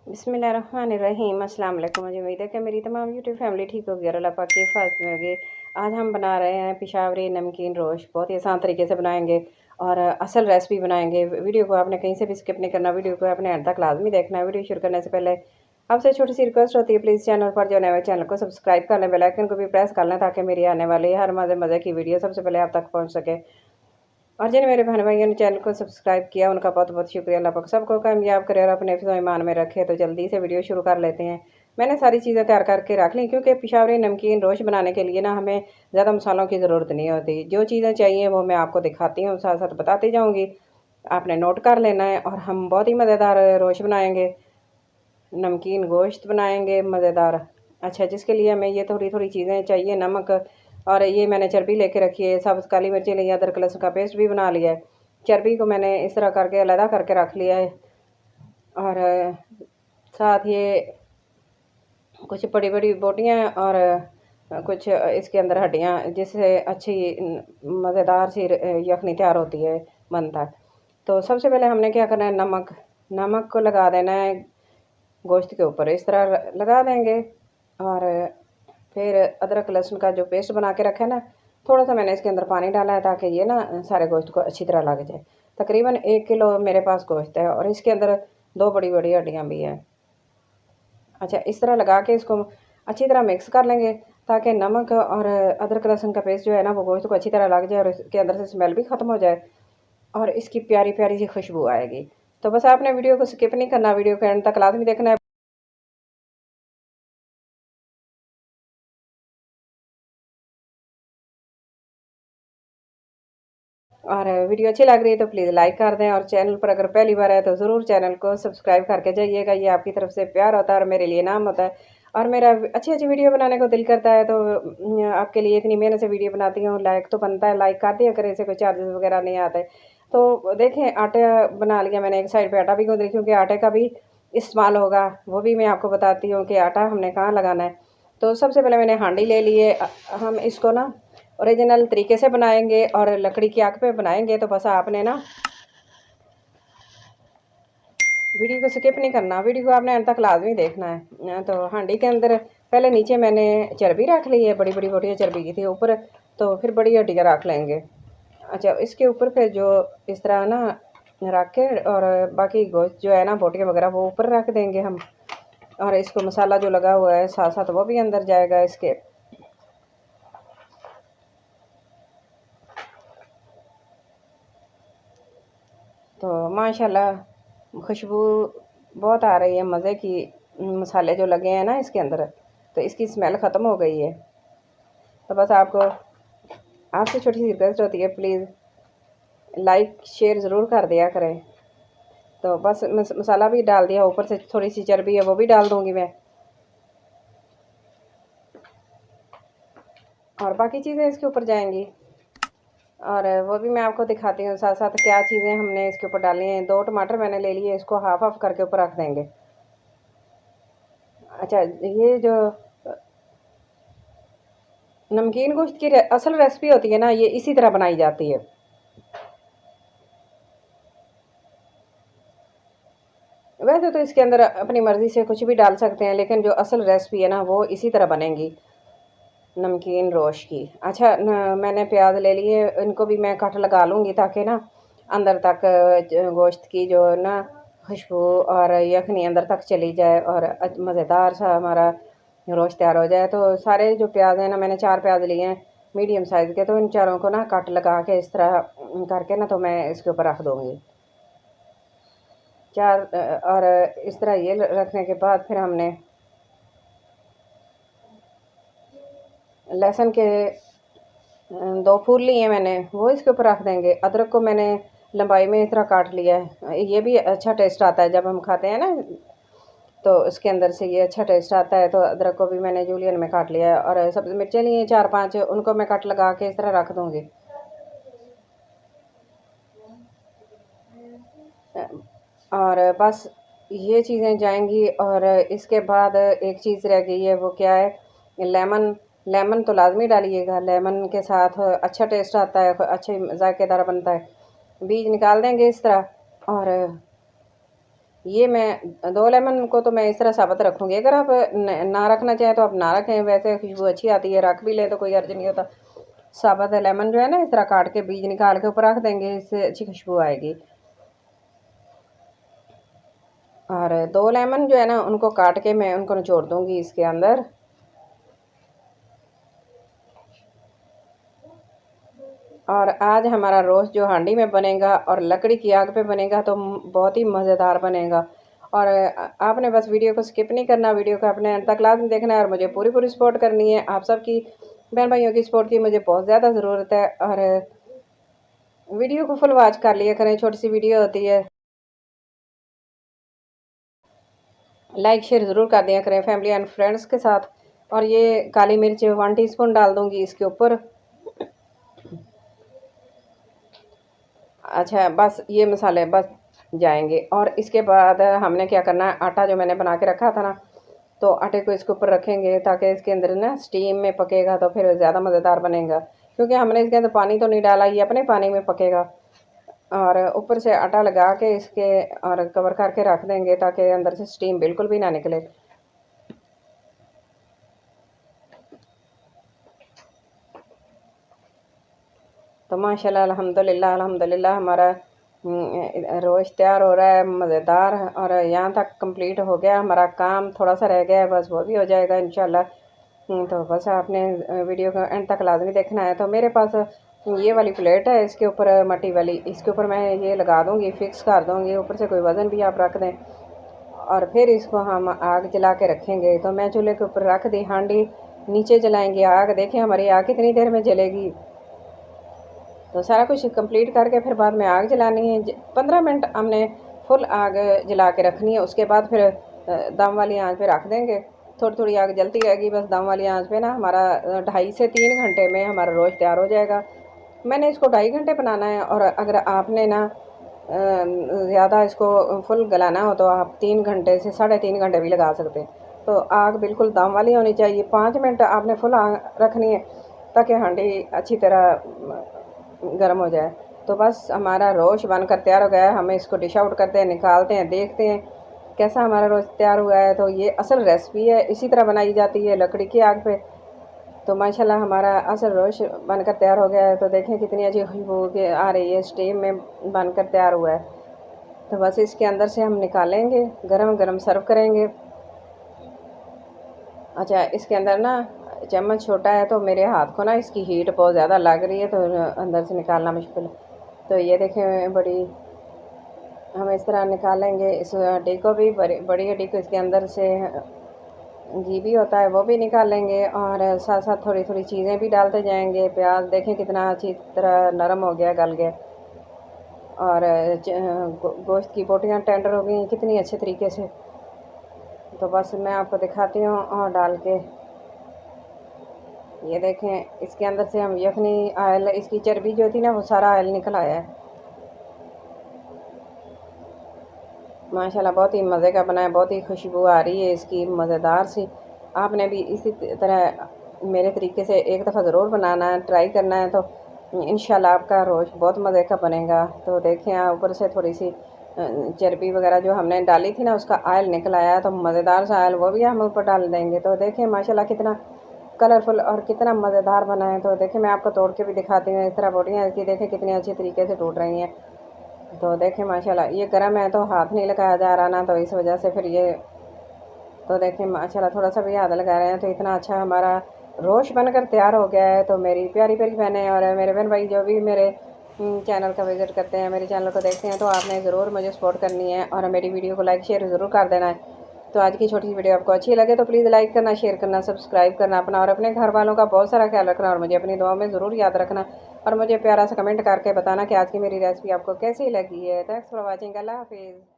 बिस्मिल्लाहिर्रहमानिर्रहीम। अस्सलाम वालेकुम। मुझे उम्मीद है कि मेरी तमाम यूट्यूब फैमिली ठीक होगी और अल्लाह पाक की हिफाज़त में होगी। आज हम बना रहे हैं पेशावरी नमकीन रोश। बहुत ही आसान तरीके से बनाएंगे और असल रेसिपी बनाएंगे। वीडियो को आपने कहीं से भी स्किप नहीं करना, वीडियो को आपने अंत तक लाजमी देखना है। वीडियो शुरू करने से पहले आपसे छोटी सी रिक्वेस्ट होती है, प्लीज़ चैनल पर जो नए चैनल को सब्सक्राइब कर लें, बेल आइकन को भी प्रेस कर लें ताकि मेरी आने वाली हर मज़े मज़े की वीडियो सबसे पहले आप तक पहुँच सके। और जिन मेरे बहन भाइयों ने चैनल को सब्सक्राइब किया उनका बहुत बहुत शुक्रिया। अल्लाह पाक सबको कामयाब करे और अपने हिफ्ज़ व ईमान में रखे। तो जल्दी से वीडियो शुरू कर लेते हैं। मैंने सारी चीज़ें तैयार करके रख ली क्योंकि पेशावरी नमकीन रोश बनाने के लिए ना हमें ज़्यादा मसालों की ज़रूरत नहीं होती। जो चीज़ें चाहिए वो मैं आपको दिखाती हूँ, साथ साथ बताती जाऊँगी, आपने नोट कर लेना है। और हम बहुत ही मज़ेदार रोश बनाएँगे, नमकीन गोश्त बनाएँगे मज़ेदार। अच्छा, जिसके लिए हमें ये थोड़ी थोड़ी चीज़ें चाहिए। नमक, और ये मैंने चर्बी लेके रखी है, सब्ज़ काली मिर्ची ली है, अदरक लहसुन का पेस्ट भी बना लिया है। चर्बी को मैंने इस तरह करके अलहदा करके रख लिया है। और साथ ये कुछ बड़ी बड़ी बोटियाँ और कुछ इसके अंदर हड्डियाँ, जिससे अच्छी मज़ेदार सी यखनी तैयार होती है, बनता है। तो सबसे पहले हमने क्या करना है, नमक नमक को लगा देना है गोश्त के ऊपर, इस तरह लगा देंगे। और फिर अदरक लहसुन का जो पेस्ट बना के रखा है ना, थोड़ा सा मैंने इसके अंदर पानी डाला है ताकि ये ना सारे गोश्त को अच्छी तरह लग जाए। तकरीबन 1 किलो मेरे पास गोश्त है और इसके अंदर 2 बड़ी बड़ी हड्डियाँ भी हैं। अच्छा, इस तरह लगा के इसको अच्छी तरह मिक्स कर लेंगे ताकि नमक और अदरक लहसुन का पेस्ट जो है ना वो गोश्त को अच्छी तरह लग जाए और इसके अंदर से स्मेल भी ख़त्म हो जाए और इसकी प्यारी प्यारी सी खुशबू आएगी। तो बस आपने वीडियो को स्किप नहीं करना, वीडियो के एंड तक लाजमी देखना है। और वीडियो अच्छी लग रही है तो प्लीज़ लाइक कर दें, और चैनल पर अगर पहली बार आए तो ज़रूर चैनल को सब्सक्राइब करके जाइएगा। ये आपकी तरफ से प्यार होता है और मेरे लिए नाम होता है। और मेरा अच्छी अच्छी वीडियो बनाने को दिल करता है तो आपके लिए इतनी मेहनत से वीडियो बनाती हूँ, लाइक तो बनता है, लाइक कर दिया करें, इसे कोई चार्जेस वगैरह नहीं आते। तो देखें, आटा बना लिया मैंने, एक साइड पर आटा भी गूँथ रही क्योंकि आटे का भी इस्तेमाल होगा, वो भी मैं आपको बताती हूँ कि आटा हमने कहाँ लगाना है। तो सबसे पहले मैंने हांडी ले ली है। हम इसको ना ओरिजिनल तरीके से बनाएंगे और लकड़ी की आग पे बनाएंगे। तो बस आपने ना वीडियो को स्किप नहीं करना, वीडियो को आपने अंत तक लाजमी देखना है। तो हांडी के अंदर पहले नीचे मैंने चर्बी रख ली है, बड़ी बड़ी बोटियाँ चर्बी की थी ऊपर, तो फिर बड़ी हड्डियाँ रख लेंगे। अच्छा, इसके ऊपर फिर जो इस तरह ना रख के और बाकी गोश्त जो है ना, बोटियाँ वगैरह, वो ऊपर रख देंगे हम। और इसको मसाला जो लगा हुआ है साथ साथ वो भी अंदर जाएगा इसके। तो माशाल्लाह खुशबू बहुत आ रही है मज़े की। मसाले जो लगे हैं ना इसके अंदर, तो इसकी स्मेल ख़त्म हो गई है। तो बस आपको आपसे छोटी सी रिक्वेस्ट होती है, प्लीज़ लाइक शेयर ज़रूर कर दिया करें। तो बस मसाला भी डाल दिया, ऊपर से थोड़ी सी चर्बी है वो भी डाल दूँगी मैं, और बाकी चीज़ें इसके ऊपर जाएंगी और वो भी मैं आपको दिखाती हूँ साथ साथ क्या चीज़ें हमने इसके ऊपर डाली हैं। 2 टमाटर मैंने ले लिए, इसको हाफ हाफ करके ऊपर रख देंगे। अच्छा, ये जो नमकीन गोश्त की असल रेसिपी होती है ना, ये इसी तरह बनाई जाती है। वैसे तो इसके अंदर अपनी मर्ज़ी से कुछ भी डाल सकते हैं, लेकिन जो असल रेसिपी है ना वो इसी तरह बनेगी नमकीन रोश की। अच्छा, मैंने प्याज ले लिए, इनको भी मैं कट लगा लूँगी ताकि ना अंदर तक गोश्त की जो ना खुशबू और यखनी अंदर तक चली जाए और मज़ेदार सा हमारा रोश तैयार हो जाए। तो सारे जो प्याज हैं ना, मैंने 4 प्याज लिए हैं मीडियम साइज़ के, तो इन चारों को ना कट लगा के इस तरह करके ना तो मैं इसके ऊपर रख दूँगी। और इस तरह ये रखने के बाद फिर हमने लहसुन के 2 फूल लिए मैंने, वो इसके ऊपर रख देंगे। अदरक को मैंने लंबाई में इस तरह काट लिया है, ये भी अच्छा टेस्ट आता है जब हम खाते हैं ना, तो इसके अंदर से ये अच्छा टेस्ट आता है। तो अदरक को भी मैंने जूलियन में काट लिया है और सब्ज़ी मिर्चें लिए 4-5, उनको मैं कट लगा के इस तरह रख दूँगी। और बस ये चीज़ें जाएंगी। और इसके बाद एक चीज़ रह गई है, वो क्या है, लेमन। लेमन तो लाजमी डालिएगा, लेमन के साथ अच्छा टेस्ट आता है, अच्छे जायकेदार बनता है। बीज निकाल देंगे इस तरह और ये मैं 2 लेमन को तो मैं इस तरह साबुत रखूँगी। अगर आप ना रखना चाहें तो आप ना रखें, वैसे खुशबू अच्छी आती है, रख भी लें तो कोई अर्ज नहीं होता। साबुत लेमन जो है ना, इस तरह काट के बीज निकाल के ऊपर रख देंगे, इससे अच्छी खुशबू आएगी। और 2 लेमन जो है ना, उनको काट के मैं उनको निचोड़ दूँगी इसके अंदर। और आज हमारा रोस्ट जो हांडी में बनेगा और लकड़ी की आग पे बनेगा तो बहुत ही मज़ेदार बनेगा। और आपने बस वीडियो को स्किप नहीं करना, वीडियो को अपने अंत तक लाजमी देखना है और मुझे पूरी पूरी सपोर्ट करनी है। आप सबकी बहन भाइयों की सपोर्ट की मुझे बहुत ज़्यादा ज़रूरत है। और वीडियो को फुल वॉच कर लिया करें, छोटी सी वीडियो होती है। लाइक शेयर ज़रूर कर दिया करें फैमिली एंड फ्रेंड्स के साथ। और ये काली मिर्च 1 टीस्पून डाल दूँगी इसके ऊपर। अच्छा, बस ये मसाले बस जाएंगे। और इसके बाद हमने क्या करना है, आटा जो मैंने बना के रखा था ना, तो आटे को इसके ऊपर रखेंगे ताकि इसके अंदर ना स्टीम में पकेगा तो फिर ज़्यादा मज़ेदार बनेगा। क्योंकि हमने इसके अंदर पानी तो नहीं डाला, ये अपने पानी में पकेगा। और ऊपर से आटा लगा के इसके और कवर करके रख देंगे ताकि अंदर से स्टीम बिल्कुल भी ना निकले। तो माशाल्लाह अल्हम्दुलिल्लाह अल्हम्दुलिल्लाह हमारा रोस्ट तैयार हो रहा है मज़ेदार। और यहाँ तक कंप्लीट हो गया हमारा काम, थोड़ा सा रह गया है, बस वो भी हो जाएगा इंशाल्लाह। तो बस आपने वीडियो को एंड तक लाजमी देखना है। तो मेरे पास ये वाली प्लेट है, इसके ऊपर मट्टी वाली, इसके ऊपर मैं ये लगा दूँगी, फिक्स कर दूँगी। ऊपर से कोई वज़न भी आप रख दें और फिर इसको हम आग जला के रखेंगे। तो मैं चूल्हे के ऊपर रख दी हांडी, नीचे जलाएंगे आग। देखें हमारी आग कितनी देर में जलेगी। तो सारा कुछ कंप्लीट करके फिर बाद में आग जलानी है। 15 मिनट हमने फुल आग जला के रखनी है। उसके बाद फिर दम वाली आंच पे रख देंगे। थोड़ी थोड़ी आग जलती रहेगी, बस दम वाली आंच पे ना हमारा 2.5 से 3 घंटे में हमारा रोस्ट तैयार हो जाएगा। मैंने इसको 2.5 घंटे बनाना है। और अगर आपने ना ज़्यादा इसको फुल गलाना हो तो आप 3 घंटे से 3.5 घंटे भी लगा सकते हैं। तो आग बिल्कुल दम वाली होनी चाहिए। 5 मिनट आपने फुल आग रखनी है ताकि हांडी अच्छी तरह गर्म हो जाए। तो बस हमारा रोस्ट बनकर तैयार हो गया है। हमें इसको डिश आउट करते हैं, निकालते हैं, देखते हैं कैसा हमारा रोस्ट तैयार हुआ है। तो ये असल रेसिपी है, इसी तरह बनाई जाती है लकड़ी की आग पे। तो माशाल्लाह हमारा असल रोस्ट बनकर तैयार हो गया है। तो देखें कितनी अच्छी खुशबू आ रही है, स्टीम में बनकर तैयार हुआ है। तो बस इसके अंदर से हम निकालेंगे, गरम गरम सर्व करेंगे। अच्छा, इसके अंदर ना चम्मच छोटा है तो मेरे हाथ को ना इसकी हीट बहुत ज़्यादा लग रही है, तो अंदर से निकालना मुश्किल है। तो ये देखें बड़ी, हम इस तरह निकालेंगे इस हड्डी को भी, बड़ी बड़ी हड्डी को, इसके अंदर से घी भी होता है वो भी निकालेंगे। और साथ साथ थोड़ी थोड़ी चीज़ें भी डालते जाएंगे। प्याज देखें कितना अच्छी तरह नरम हो गया, गल गया। और गोश्त की बोटियाँ टेंडर हो गई कितनी अच्छे तरीके से। तो बस मैं आपको दिखाती हूँ और डाल के, ये देखें इसके अंदर से हम यखनी ऑयल, इसकी चर्बी जो थी ना वो सारा ऑयल निकल आया है। माशाल्लाह बहुत ही मज़े का बना है, बहुत ही खुशबू आ रही है इसकी मज़ेदार सी। आपने भी इसी तरह मेरे तरीके से एक दफ़ा ज़रूर बनाना है, ट्राई करना है। तो इंशाल्लाह आपका रोस्ट बहुत मज़े का बनेगा। तो देखें आप ऊपर से थोड़ी सी चर्बी वगैरह जो हमने डाली थी ना उसका ऑयल निकल आया, तो मज़ेदार सा ऑयल वो भी हम ऊपर डाल देंगे। तो देखें माशाल्लाह कितना कलरफुल और कितना मज़ेदार बना है। तो देखें मैं आपको तोड़ के भी दिखाती हूँ। इस तरह बोटियाँ इसकी देखें कितनी अच्छी तरीके से टूट रही हैं। तो देखें माशाल्लाह ये गर्म है तो हाथ नहीं लगाया जा रहा ना, तो इस वजह से फिर ये, तो देखें माशाल्लाह थोड़ा सा भी हाथ लगा रहे हैं तो इतना अच्छा हमारा रोस्ट बनकर तैयार हो गया है। तो मेरी प्यारी प्यारी बहनें और मेरे बहन भाई जो भी मेरे चैनल का विज़िट करते हैं, मेरे चैनल को देखते हैं, तो आपने ज़रूर मुझे सपोर्ट करनी है और मेरी वीडियो को लाइक शेयर ज़रूर कर देना है। तो आज की छोटी सी वीडियो आपको अच्छी लगे तो प्लीज़ लाइक करना, शेयर करना, सब्सक्राइब करना अपना और अपने घर वालों का बहुत सारा ख्याल रखना और मुझे अपनी दुआ में ज़रूर याद रखना। और मुझे प्यारा सा कमेंट करके बताना कि आज की मेरी रेसिपी आपको कैसी लगी है। थैंक्स फॉर वॉचिंग, अल्लाह हाफिज़।